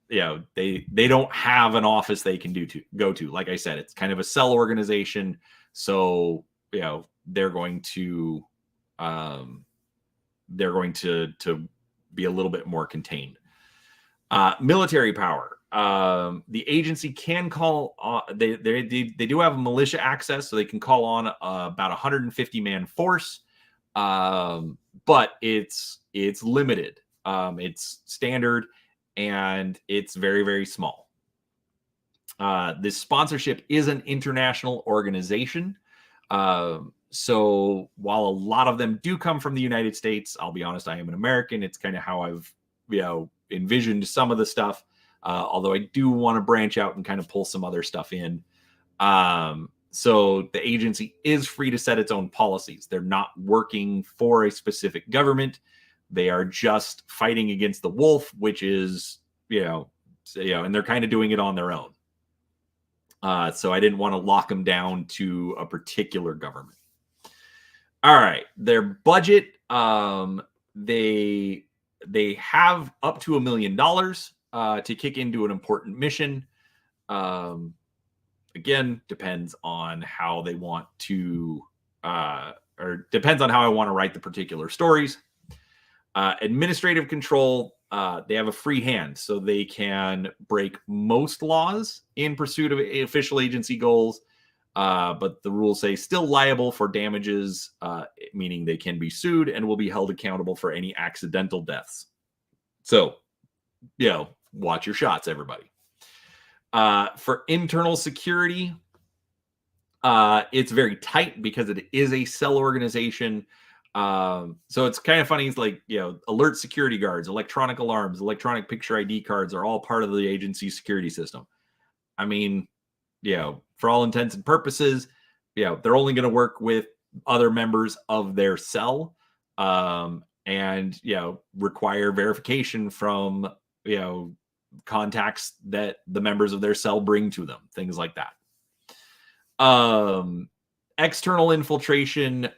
don't have an office they can go to. Like I said, it's kind of a cell organization. So they're going to be a little bit more contained. Military power. The agency can call. They do have militia access, so they can call on about 150-man force, but it's limited. It's standard, and it's very, very small. This sponsorship is an international organization. So while a lot of them do come from the United States, I'll be honest, I am an American. It's kind of how I've envisioned some of the stuff. Although I do want to branch out and kind of pull some other stuff in. So the agency is free to set its own policies. They're not working for a specific government. They are just fighting against the wolf, which is, and they're kind of doing it on their own. So I didn't want to lock them down to a particular government. All right. Their budget, they have up to $1 million to kick into an important mission. Again, depends on how they want to, or depends on how I want to write the particular stories. Administrative control, they have a free hand, so they can break most laws in pursuit of official agency goals. But the rules say still liable for damages, meaning they can be sued and will be held accountable for any accidental deaths. So, watch your shots, everybody. For internal security, it's very tight because it is a cell organization. So it's kind of funny. It's like, alert security guards, electronic alarms, electronic picture ID cards are all part of the agency's security system. I mean, for all intents and purposes, they're only going to work with other members of their cell, and, require verification from, contacts that the members of their cell bring to them, things like that. External infiltration,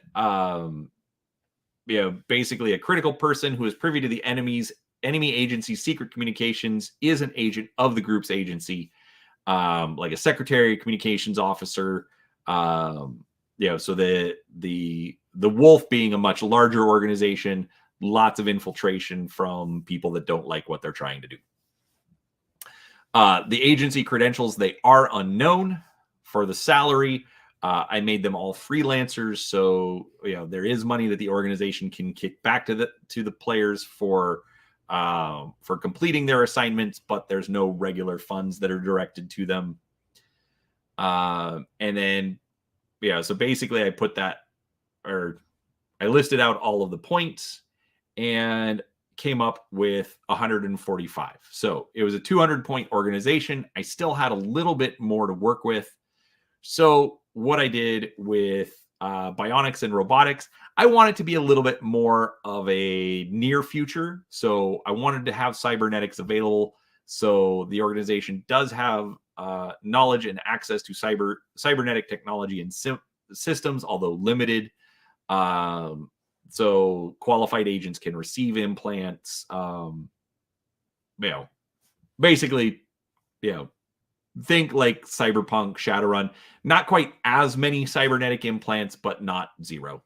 basically a critical person who is privy to the enemy agency's secret communications is an agent of the group's agency, like a secretary, communications officer. So the wolf being a much larger organization, lots of infiltration from people that don't like what they're trying to do. The agency credentials, they are unknown. For the salary, I made them all freelancers, so there is money that the organization can kick back to the players for completing their assignments, but there's no regular funds that are directed to them. And then so basically I put that, or I listed out all of the points and came up with 145. So it was a 200-point organization. I still had a little bit more to work with. So what I did with bionics and robotics, I wanted to be a little bit more of a near future. So I wanted to have cybernetics available. So the organization does have knowledge and access to cybernetic technology and systems, although limited. So qualified agents can receive implants. Basically, think like Cyberpunk, Shadowrun. Not quite as many cybernetic implants, but not zero.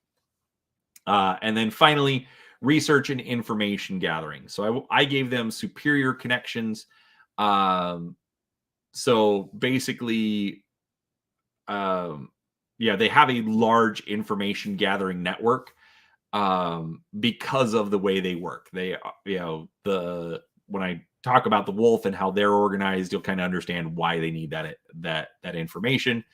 And then finally, research and information gathering. So I gave them superior connections. So basically, they have a large information gathering network because of the way they work. They, when I talk about the wolf and how they're organized, you'll kind of understand why they need that information.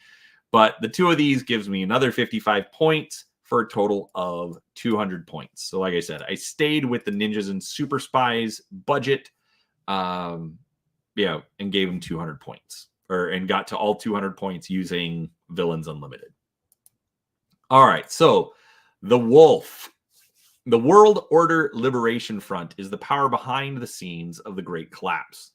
But the two of these gives me another 55 points for a total of 200 points. So like I said, I stayed with the Ninjas and Superspies budget, and gave them 200 points, and got to all 200 points using Villains Unlimited. All right, so the Wolf. The World Order Liberation Front is the power behind the scenes of the Great Collapse.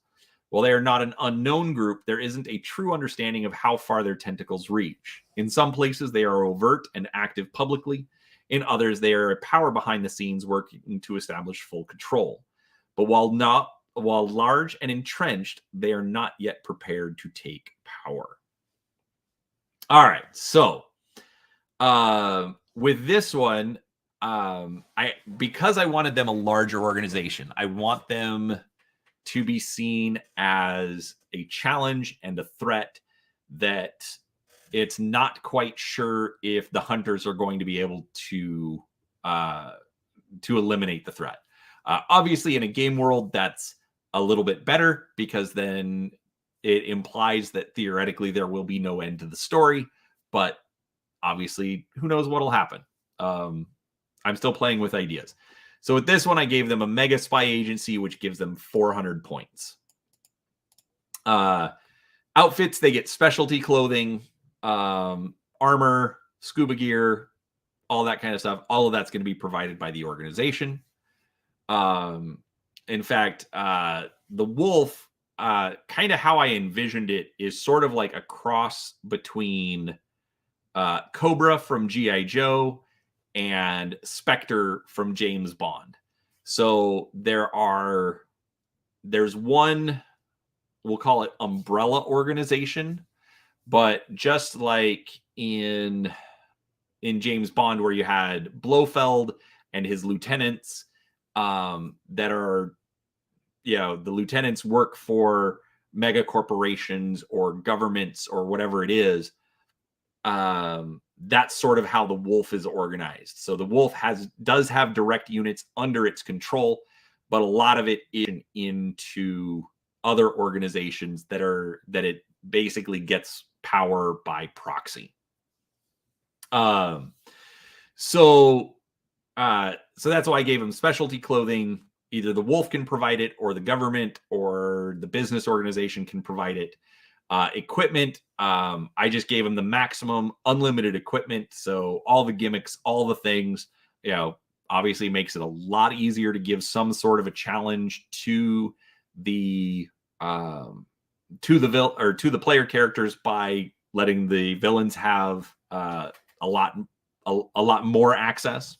While they are not an unknown group, there isn't a true understanding of how far their tentacles reach. In some places, they are overt and active publicly. In others, they are a power behind the scenes working to establish full control. But while large and entrenched, they are not yet prepared to take power. All right, so with this one, because I wanted them a larger organization, I want them to be seen as a challenge and a threat that it's not quite sure if the hunters are going to be able to eliminate the threat. Obviously, in a game world, that's a little bit better because then it implies that theoretically there will be no end to the story. But obviously, who knows what'll happen? I'm still playing with ideas. So with this one, I gave them a mega spy agency, which gives them 400 points. Outfits, they get specialty clothing, armor, scuba gear, all that kind of stuff. All of that's going to be provided by the organization. In fact, the Wolf, kind of how I envisioned it is sort of like a cross between Cobra from G.I. Joe and Spectre from James Bond. So there's one, we'll call it umbrella organization, but just like in James Bond, where you had Blofeld and his lieutenants, that are, the lieutenants work for mega corporations or governments or whatever it is. That's sort of how the Wolf is organized. So the Wolf does have direct units under its control, but a lot of it is into other organizations that it basically gets power by proxy. So that's why I gave them specialty clothing. Either the Wolf can provide it, or the government or the business organization can provide it. Equipment, I just gave them the maximum unlimited equipment. So all the gimmicks, all the things, obviously makes it a lot easier to give some sort of a challenge to the player characters by letting the villains have a lot more access.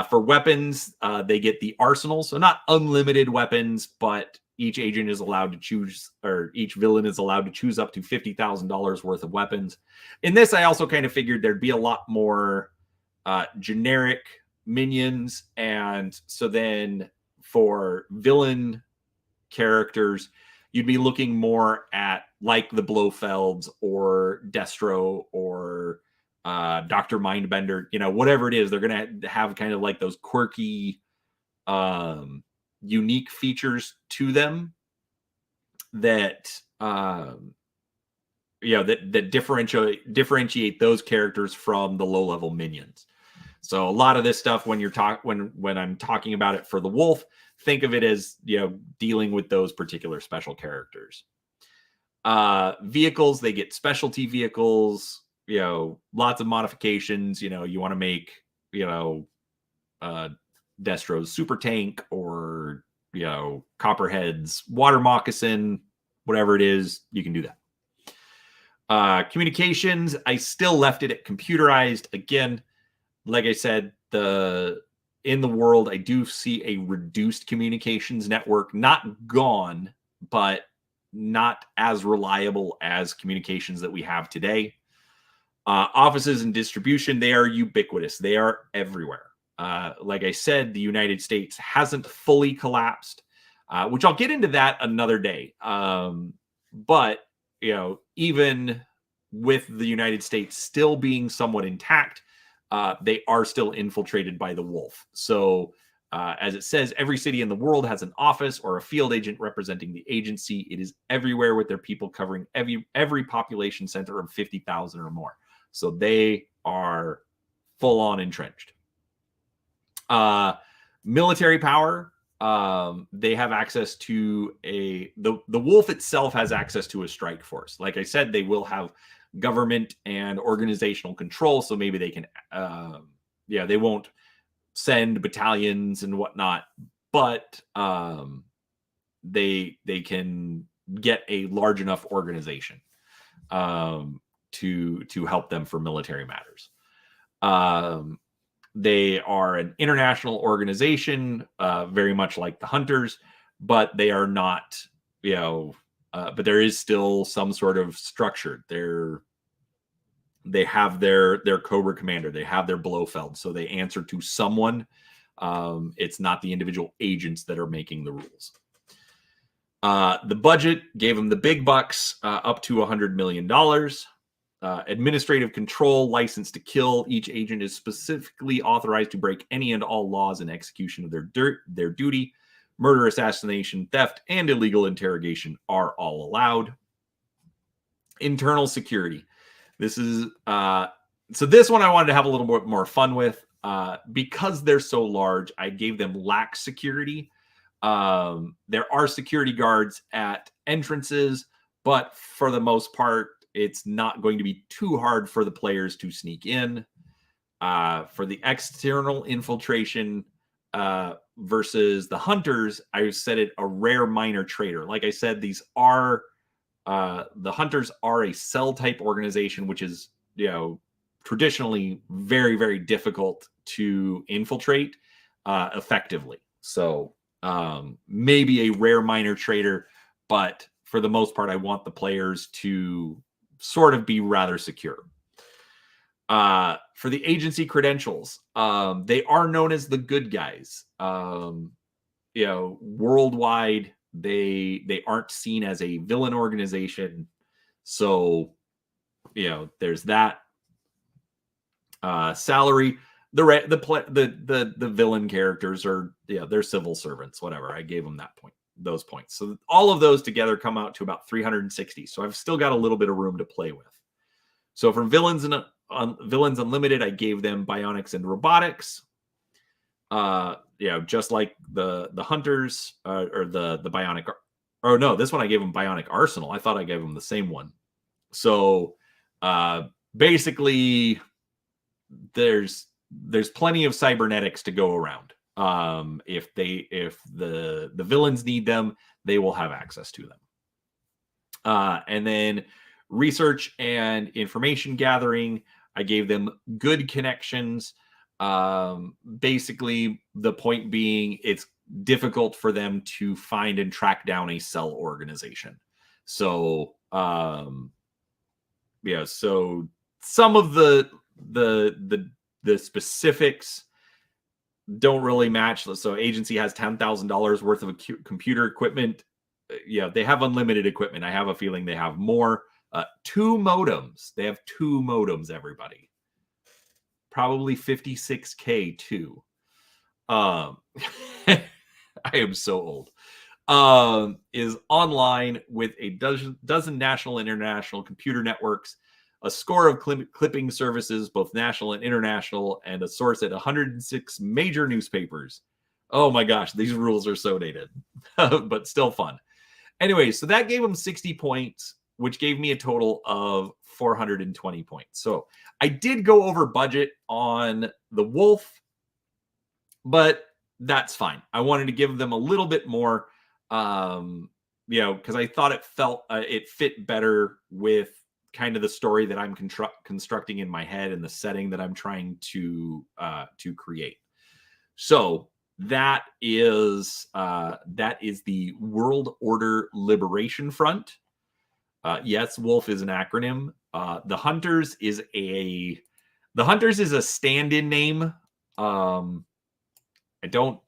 For weapons, they get the arsenal. So not unlimited weapons, but each agent is allowed to choose, or each villain is allowed to choose up to $50,000 worth of weapons. In this, I also kind of figured there'd be a lot more generic minions. And so then for villain characters, you'd be looking more at like the Blofelds or Destro or Dr. Mindbender, whatever it is. They're going to have kind of like those quirky, unique features to them that that differentiate those characters from the low level minions. So a lot of this stuff, when I'm talking about it for the Wolf, think of it as dealing with those particular special characters. Vehicles, they get specialty vehicles, lots of modifications. You want to make Destro's super tank, or Copperhead's water moccasin, whatever it is, you can do that. Communications, I still left it at computerized. Again, like I said, in the world, I do see a reduced communications network, not gone, but not as reliable as communications that we have today. Offices and distribution, they are ubiquitous. They are everywhere. Like I said, the United States hasn't fully collapsed, which I'll get into that another day. But, even with the United States still being somewhat intact, they are still infiltrated by the Wolf. So, as it says, every city in the world has an office or a field agent representing the agency. It is everywhere with their people covering every population center of 50,000 or more. So they are full on entrenched. Military power, they have access to the Wolf itself has access to a strike force. Like I said, they will have government and organizational control. So maybe they can, they won't send battalions and whatnot, but they can get a large enough organization to help them for military matters. They are an international organization, very much like the Hunters, but they are not, but there is still some sort of structure. They have their Cobra commander, they have their Blofeld, so they answer to someone. It's not the individual agents that are making the rules. The budget gave them the big bucks, up to $100 million. Administrative control, license to kill. Each agent is specifically authorized to break any and all laws in execution of their duty. Murder, assassination, theft, and illegal interrogation are all allowed. Internal security. This is so this one I wanted to have a little bit more fun with. Because they're so large, I gave them lax security. There are security guards at entrances, but for the most part, it's not going to be too hard for the players to sneak in. For the external infiltration versus the Hunters, I set it a rare minor traitor. Like I said, these are the Hunters are a cell type organization, which is, traditionally very, very difficult to infiltrate effectively. So maybe a rare minor traitor, but for the most part, I want the players to sort of be rather secure. For the agency credentials, they are known as the good guys. Worldwide, they aren't seen as a villain organization. So, there's that. Salary. The villain characters are, they're civil servants, whatever. I gave them those points. So all of those together come out to about 360. So I've still got a little bit of room to play with. So for Villains Unlimited, I gave them bionics and robotics. Just like the Hunters or the bionic. Oh no, this one I gave them bionic arsenal. I thought I gave them the same one. So basically, there's plenty of cybernetics to go around. If the villains need them, they will have access to them. And then research and information gathering, I gave them good connections. Basically, the point being, it's difficult for them to find and track down a cell organization. So, so some of the specifics don't really match. So agency has $10,000 worth of computer equipment. They have unlimited equipment. I have a feeling they have more. 2 modems. They have 2 modems, everybody. Probably 56K too. I am so old. Is online with a dozen national and international computer networks, a score of clipping services, both national and international, and a source at 106 major newspapers. Oh my gosh, these rules are so dated, but still fun. Anyway, so that gave them 60 points, which gave me a total of 420 points. So I did go over budget on the Wolf, but that's fine. I wanted to give them a little bit more, because I thought it fit better with kind of the story that I'm constructing in my head and the setting that I'm trying to create. So that is the World Order Liberation Front. Yes, Wolf is an acronym. The Hunters is a stand-in name. I don't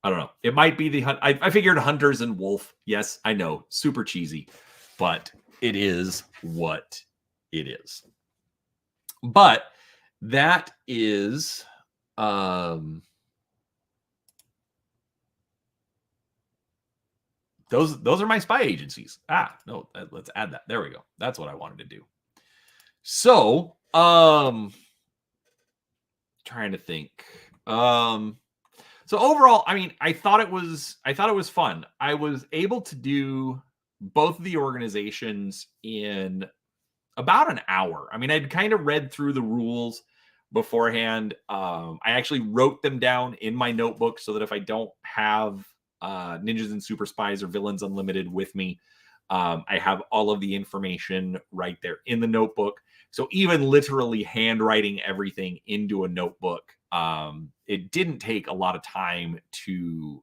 know. It might be the I figured Hunters and Wolf. Yes, I know, super cheesy, but it is what it is. But that is those are my spy agencies. No, let's add that. There we go. That's what I wanted to do. So, trying to think. So overall, I mean, I thought it was fun. I was able to do both of the organizations in about an hour. I mean, I'd kind of read through the rules beforehand. I actually wrote them down in my notebook so that if I don't have Ninjas and Super Spies or Villains Unlimited with me, I have all of the information right there in the notebook. So even literally handwriting everything into a notebook, it didn't take a lot of time to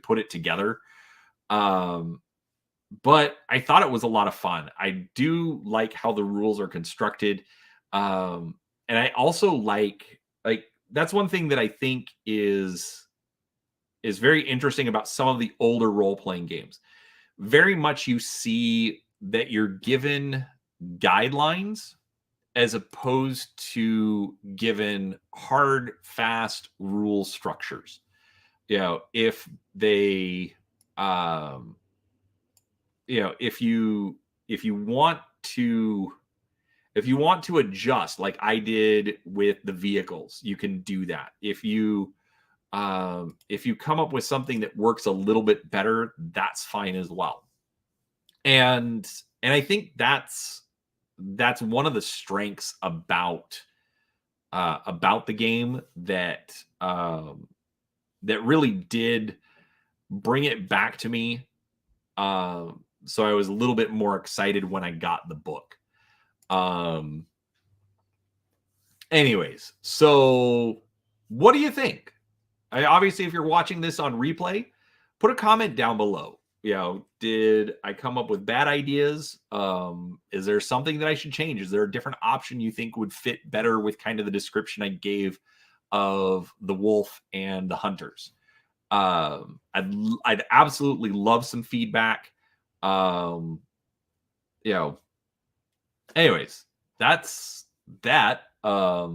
put it together. But I thought it was a lot of fun. I do like how the rules are constructed. And I also like that's one thing that I think is very interesting about some of the older role-playing games. Very much you see that you're given guidelines as opposed to given hard, fast rule structures. You know, if they if you want to adjust like I did with the vehicles, you can do that. If you come up with something that works a little bit better, that's fine as well. And I think that's one of the strengths about the game that really did bring it back to me. So I was a little bit more excited when I got the book. Anyways, so what do you think? Obviously, if you're watching this on replay, put a comment down below. You know, did I come up with bad ideas? Is there something that I should change? Is there a different option you think would fit better with kind of the description I gave of the wolf and the hunters? I'd absolutely love some feedback. You know, anyways, that's that. I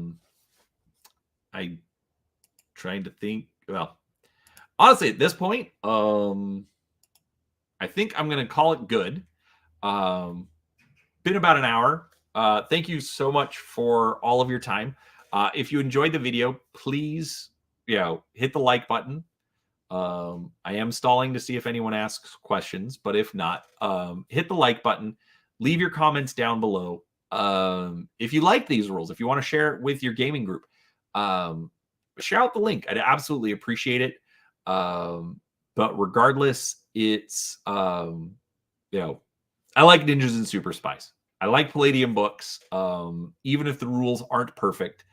trying to think. Well, honestly, at this point, I think I'm gonna call it good. Been about an hour. Thank you so much for all of your time. If you enjoyed the video, please, hit the like button. I am stalling to see if anyone asks questions, but if not, hit the like button. Leave your comments down below. If you like these rules, if you want to share it with your gaming group, share out the link. I'd absolutely appreciate it. But regardless, it's I like Ninjas and Super Spies. I like Palladium Books, even if the rules aren't perfect.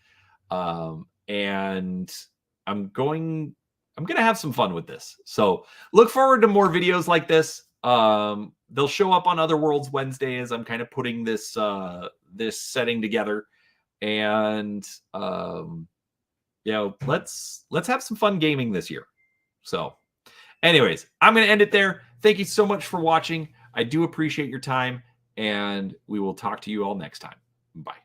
And I'm going to have some fun with this. So look forward to more videos like this. They'll show up on Other Worlds Wednesday as I'm kind of putting this this setting together. And let's have some fun gaming this year. So anyways, I'm going to end it there. Thank you so much for watching. I do appreciate your time, and we will talk to you all next time. Bye.